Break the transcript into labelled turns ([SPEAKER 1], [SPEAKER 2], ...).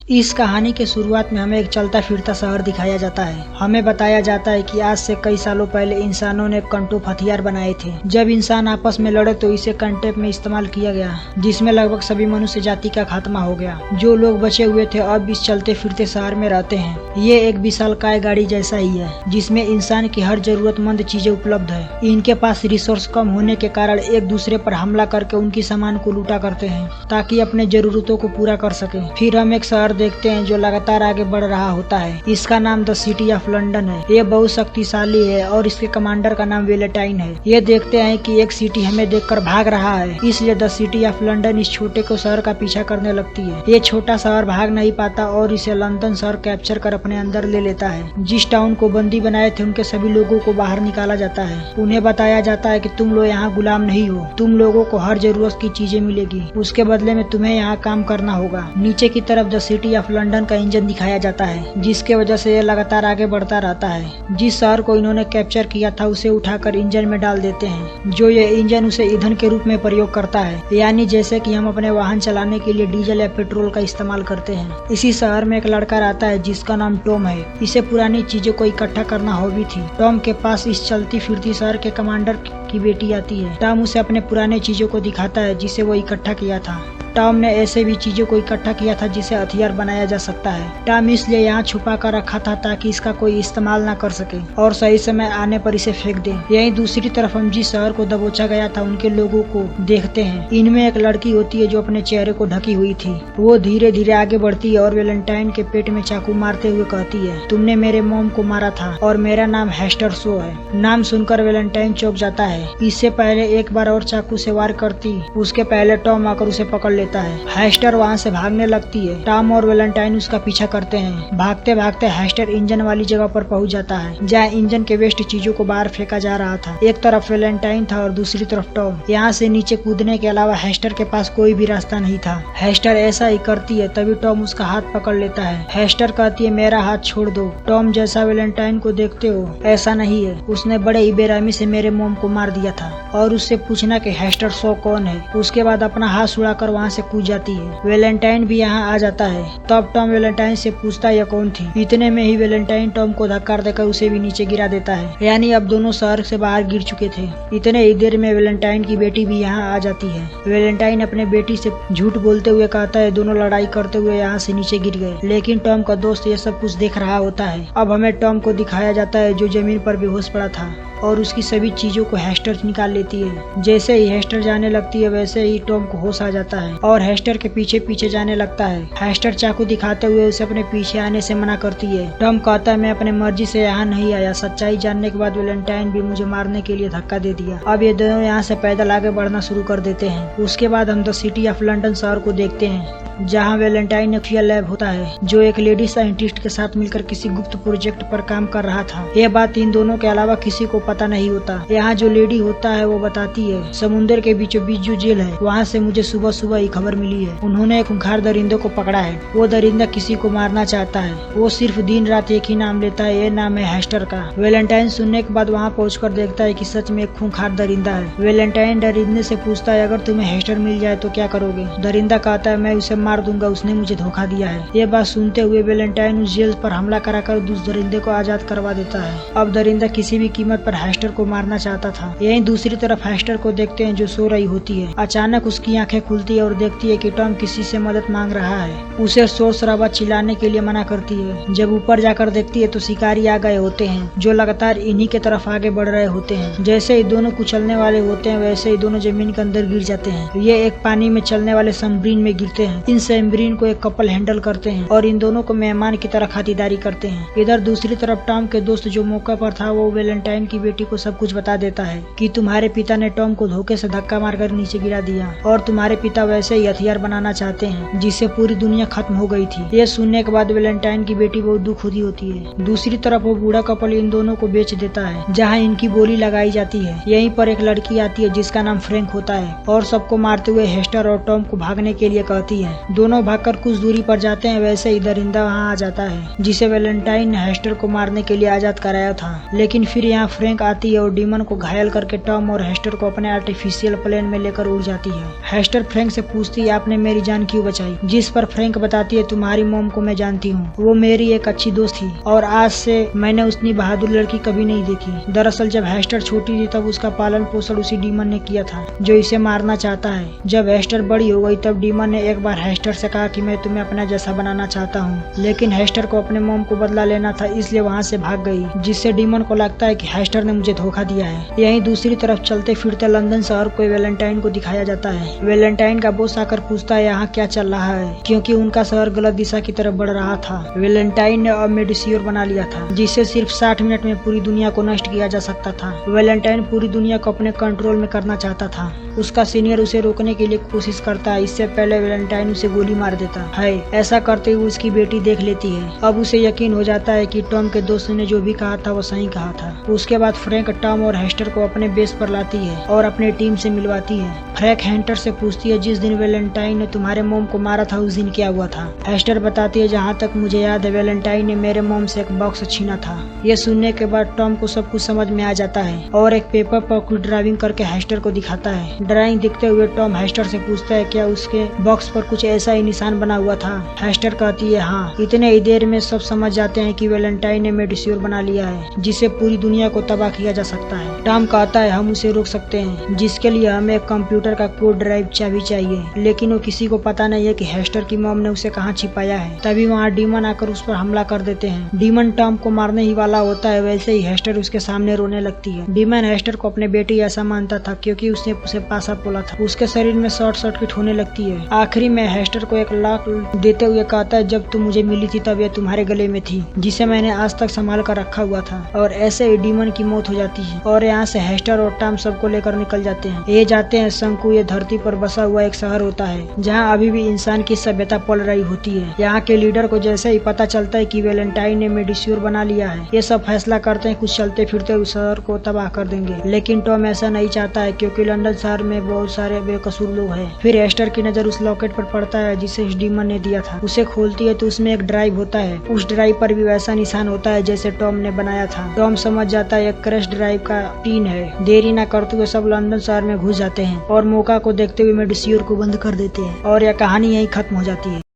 [SPEAKER 1] इस कहानी के शुरुआत में हमें एक चलता फिरता शहर दिखाया जाता है। हमें बताया जाता है कि आज से कई सालों पहले इंसानों ने कंटोप हथियार बनाए थे। जब इंसान आपस में लड़े तो इसे कंटेप में इस्तेमाल किया गया, जिसमें लगभग सभी मनुष्य जाति का खात्मा हो गया। जो लोग बचे हुए थे अब इस चलते फिरते शहर में रहते हैं। ये एक विशालकाय गाड़ी जैसा ही है, जिसमें इंसान की हर जरूरतमंद चीजें उपलब्ध है। इनके पास रिसोर्स कम होने के कारण एक दूसरे पर हमला करके उनकी सामान को लूटा करते हैं, ताकि अपने जरूरतों को पूरा कर सके। फिर हम एक शहर देखते हैं जो लगातार आगे बढ़ रहा होता है। इसका नाम द सिटी ऑफ लंदन है। ये बहुत शक्तिशाली है और इसके कमांडर का नाम वेलेंटाइन है। ये देखते हैं कि एक सिटी हमें देखकर भाग रहा है, इसलिए द सिटी ऑफ लंदन इस छोटे को शहर का पीछा करने लगती है। ये छोटा शहर भाग नहीं पाता और इसे लंदन शहर कैप्चर कर अपने अंदर ले लेता है। जिस टाउन को बंदी बनाए थे उनके सभी लोगों को बाहर निकाला जाता है। उन्हें बताया जाता है कि तुम लोग यहाँ गुलाम नहीं हो, तुम लोगों को हर जरूरत की चीजें मिलेगी, उसके बदले में तुम्हें यहाँ काम करना होगा। नीचे की तरफ द सिटी ऑफ लंदन का इंजन दिखाया जाता है, जिसके वजह से ये लगातार आगे बढ़ता रहता है। जिस शहर को इन्होंने कैप्चर किया था उसे उठाकर इंजन में डाल देते हैं, जो ये इंजन उसे ईंधन के रूप में प्रयोग करता है, यानी जैसे कि हम अपने वाहन चलाने के लिए डीजल या पेट्रोल का इस्तेमाल करते हैं। इसी शहर में एक लड़का रहता है जिसका नाम टॉम है। इसे पुरानी चीजों को इकट्ठा करना हॉबी थी। टॉम के पास इस चलती फिरती शहर के कमांडर की बेटी आती है। टॉम उसे अपने पुराने चीजों को दिखाता है जिसे वो इकट्ठा किया था। टॉम ने ऐसे भी चीजों को इकट्ठा किया था जिसे हथियार बनाया जा सकता है। टॉम इसलिए यहाँ छुपा कर रखा था ताकि इसका कोई इस्तेमाल ना कर सके और सही समय आने पर इसे फेंक दे। यहीं दूसरी तरफ हम जिस शहर को दबोचा गया था उनके लोगों को देखते हैं। इनमें एक लड़की होती है जो अपने चेहरे को ढकी हुई थी। वो धीरे धीरे आगे बढ़ती है और वेलेंटाइन के पेट में चाकू मारते हुए कहती है, तुमने मेरे मॉम को मारा था और मेरा नाम हेस्टर शो है। नाम सुनकर वेलेंटाइन चौंक जाता है। इससे पहले एक बार और चाकू से वार करती उसके पहले टॉम आकर उसे पकड़ लेता है। हेस्टर वहाँ से भागने लगती है। टॉम और वेलेंटाइन उसका पीछा करते हैं। भागते भागते हेस्टर इंजन वाली जगह पर पहुँच जाता है, जहाँ इंजन के वेस्ट चीजों को बाहर फेंका जा रहा था। एक तरफ वेलेंटाइन था और दूसरी तरफ टॉम। यहाँ से नीचे कूदने के अलावा हेस्टर के पास कोई भी रास्ता नहीं था। हेस्टर ऐसा ही करती है, तभी टॉम उसका हाथ पकड़ लेता है। हेस्टर कहती है, मेरा हाथ छोड़ दो। टॉम जैसा वेलेंटाइन को देखते हो, ऐसा नहीं है, उसने बड़े ही बेरहमी से मेरे मोम को मार दिया था। और उससे पूछना कि हेस्टर शो कौन है। उसके बाद अपना हाथ छुड़ाकर वहाँ से कूद जाती है। वेलेंटाइन भी यहाँ आ जाता है। तब टॉम वेलेंटाइन से पूछता यह कौन थी। इतने में ही वेलेंटाइन टॉम को धक्का देकर उसे भी नीचे गिरा देता है, यानी अब दोनों शहर से बाहर गिर चुके थे। इतने ही देर में वेलेंटाइन की बेटी भी यहाँ आ जाती है। वेलेंटाइन अपने बेटी से झूठ बोलते हुए कहता है दोनों लड़ाई करते हुए यहाँ से नीचे गिर गए, लेकिन टॉम का दोस्त ये सब कुछ देख रहा होता है। अब हमें टॉम को दिखाया जाता है जो जमीन पर बेहोश पड़ा था और उसकी सभी चीजों को हेस्टर निकाल लेती है। जैसे ही हेस्टर जाने लगती है वैसे ही टॉम को होश आ जाता है और हेस्टर के पीछे पीछे जाने लगता है। हेस्टर चाकू दिखाते हुए उसे अपने पीछे आने से मना करती है। टॉम कहता है मैं अपने मर्जी से यहाँ नहीं आया। सच्चाई जानने के बाद वेलेंटाइन भी मुझे मारने के लिए धक्का दे दिया। अब ये दोनों यहाँ से पैदल आगे बढ़ना शुरू कर देते हैं। उसके बाद हम द सिटी ऑफ लंदन शहर को देखते हैं, जहाँ वेलेंटाइन एक लैब होता है जो एक लेडी साइंटिस्ट के साथ मिलकर किसी गुप्त प्रोजेक्ट पर काम कर रहा था। यह बात इन दोनों के अलावा किसी को पता नहीं होता। यहाँ जो लेडी होता है वो बताती है समुद्र के बीचों बीच जो जेल है वहाँ से मुझे सुबह सुबह ही खबर मिली है। उन्होंने एक खूंखार दरिंदे को पकड़ा है। वो दरिंदा किसी को मारना चाहता है। वो सिर्फ दिन रात एक ही नाम लेता है, ये नाम है हेस्टर का। वेलेंटाइन सुनने के बाद वहाँ पहुँचकर देखता है कि सच में एक खूंखार दरिंदा है। वेलेंटाइन दरिंदे से पूछता है अगर तुम्हें हेस्टर मिल जाए तो क्या करोगे। दरिंदा कहता है मैं उसे मार दूंगा, उसने मुझे धोखा दिया है। ये बात सुनते हुए वेलेंटाइन उस जेल पर हमला कराकर उस दरिंदे को आजाद करवा देता है। अब दरिंदा किसी भी कीमत पर हेस्टर को मारना चाहता था। यहीं दूसरी तरफ हेस्टर को देखते हैं जो सो रही होती है। अचानक उसकी आंखें खुलती है और देखती है कि टॉम किसी से मदद मांग रहा है। उसे शोर शराबा चिल्लाने के लिए मना करती है। जब ऊपर जाकर देखती है तो शिकारी आ गए होते हैं जो लगातार इन्हीं के तरफ आगे बढ़ रहे होते हैं। जैसे ही दोनों कुचलने वाले होते हैं वैसे ही दोनों जमीन के अंदर गिर जाते हैं। ये एक पानी में चलने वाले सबमरीन में गिरते हैं। इन सबमरीन को एक कपल हैंडल करते हैं और इन दोनों को मेहमान की तरह खातिरदारी करते हैं। इधर दूसरी तरफ टॉम के दोस्त जो मौका पर था वो वेलेंटाइन की बेटी को सब कुछ बता देता है कि तुम्हारे पिता ने टॉम को धोखे से धक्का मारकर नीचे गिरा दिया और तुम्हारे पिता वैसे ही हथियार बनाना चाहते हैं जिससे पूरी दुनिया खत्म हो गई थी। ये सुनने के बाद वेलेंटाइन की बेटी बहुत दुख होती है। दूसरी तरफ वो बूढ़ा कपल इन दोनों को बेच देता है जहाँ इनकी बोली लगाई जाती है। यहीं पर एक लड़की आती है जिसका नाम फ्रैंक होता है और सबको मारते हुए हेस्टर और टॉम को भागने के लिए कहती है। दोनों भागकर कुछ दूरी पर जाते हैं। वैसे ही दरिंदा वहाँ आ जाता है जिसे वेलेंटाइन ने हेस्टर को मारने के लिए आजाद कराया था। लेकिन फिर यहाँ फ्रैंक फ्रैंक आती है और डीमन को घायल करके टॉम और हेस्टर को अपने आर्टिफिशियल प्लेन में लेकर उड़ जाती है। हेस्टर फ्रैंक से पूछती है आपने मेरी जान क्यों बचाई, जिस पर फ्रैंक बताती है तुम्हारी मॉम को मैं जानती हूँ, वो मेरी एक अच्छी दोस्त थी और आज से मैंने उतनी बहादुर लड़की कभी नहीं देखी। दरअसल जब हेस्टर छोटी थी तब उसका पालन पोषण उसी डीमन ने किया था जो इसे मारना चाहता है। जब हेस्टर बड़ी हो गई तब डीमन ने एक बार हेस्टर से कहा कि मैं तुम्हें अपना जैसा बनाना चाहता हूँ, लेकिन हेस्टर को अपने मॉम को बदला लेना था इसलिए वहाँ से भाग गई, जिससे डीमन को लगता है कि हेस्टर ने मुझे धोखा दिया है। यहीं दूसरी तरफ चलते फिरते लंदन शहर को वैलेंटाइन को दिखाया जाता है। वैलेंटाइन का बॉस आकर पूछता है यहाँ क्या चल रहा है, क्योंकि उनका शहर गलत दिशा की तरफ बढ़ रहा था। वैलेंटाइन ने अब मेडिसियोर बना लिया था जिससे सिर्फ 60 मिनट में पूरी दुनिया को नष्ट किया जा सकता था। वैलेंटाइन पूरी दुनिया को अपने कंट्रोल में करना चाहता था। उसका सीनियर उसे रोकने के लिए कोशिश करता है, इससे पहले वैलेंटाइन उसे गोली मार देता है। ऐसा करते हुए उसकी बेटी देख लेती है। अब उसे यकीन हो जाता है कि टॉम के दोस्त ने जो भी कहा था वो सही कहा था। उसके बाद फ्रैंक टॉम और हेस्टर को अपने बेस पर लाती है और अपने टीम से मिलवाती है। फ्रैंक हेस्टर से पूछती है जिस दिन वैलेंटाइन ने तुम्हारे मोम को मारा था उस दिन क्या हुआ था। हेस्टर बताती है जहाँ तक मुझे याद है वैलेंटाइन ने मेरे मोम से एक बॉक्स छीना था। ये सुनने के बाद टॉम को सब कुछ समझ में आ जाता है और एक पेपर पर कुछ ड्राइविंग करके हेस्टर को दिखाता है। ड्राइंग दिखते हुए टॉम हेस्टर से पूछता है क्या उसके बॉक्स पर कुछ ऐसा ही निशान बना हुआ था। हेस्टर कहती है हाँ। इतने ही देर में सब समझ जाते हैं कि वैलेंटाइन ने मेडिसियोर बना लिया है जिससे पूरी दुनिया को तबाह किया जा सकता है। टॉम कहता है हम उसे रोक सकते हैं, जिसके लिए हमें एक कंप्यूटर का कोड ड्राइव चाबी चाहिए, लेकिन वो किसी को पता नहीं है कि हेस्टर की मॉम ने उसे कहाँ छिपाया है। तभी वहाँ डीमन आकर उस पर हमला कर देते हैं। डीमन टॉम को मारने ही वाला होता है, वैसे ही हेस्टर उसके सामने रोने लगती है। डीमन हेस्टर को अपने बेटी ऐसा मानता था क्योंकि उसने उसे पासा बोला था। उसके शरीर में शॉर्ट सर्किट होने लगती है। आखिरी में हेस्टर को एक लाख देते हुए कहता है जब तुम मुझे मिली थी तब यह तुम्हारे गले में थी, जिसे मैंने आज तक संभाल कर रखा हुआ था। और ऐसे ही डीमन की मौत हो जाती है और यहाँ से हेस्टर और टॉम सबको लेकर निकल जाते हैं। ये जाते हैं शंकु, ये धरती पर बसा हुआ एक शहर होता है जहाँ अभी भी इंसान की सभ्यता पल रही होती है। यहाँ के लीडर को जैसे ही पता चलता है कि वैलेंटाइन ने मेडिसियोर बना लिया है, ये सब फैसला करते हैं कुछ चलते फिरते उस शहर को तबाह कर देंगे। लेकिन टॉम ऐसा नहीं चाहता है क्योंकि लंदन शहर में बहुत सारे बेकसूर लोग हैं। फिर हेस्टर की नजर उस लॉकेट पर पड़ता है जिसे इस डीमन ने दिया था। उसे खोलती है तो उसमें एक ड्राइव होता है। उस ड्राइव पर भी वैसा निशान होता है जैसे टॉम ने बनाया था। टॉम समझ जाता है एक क्रैश ड्राइव का पिन है। देरी न करते हुए सब लंदन शहर में घुस जाते हैं और मौका को देखते हुए मेडिसियोर को बंद कर देते हैं और यह कहानी यहीं खत्म हो जाती है।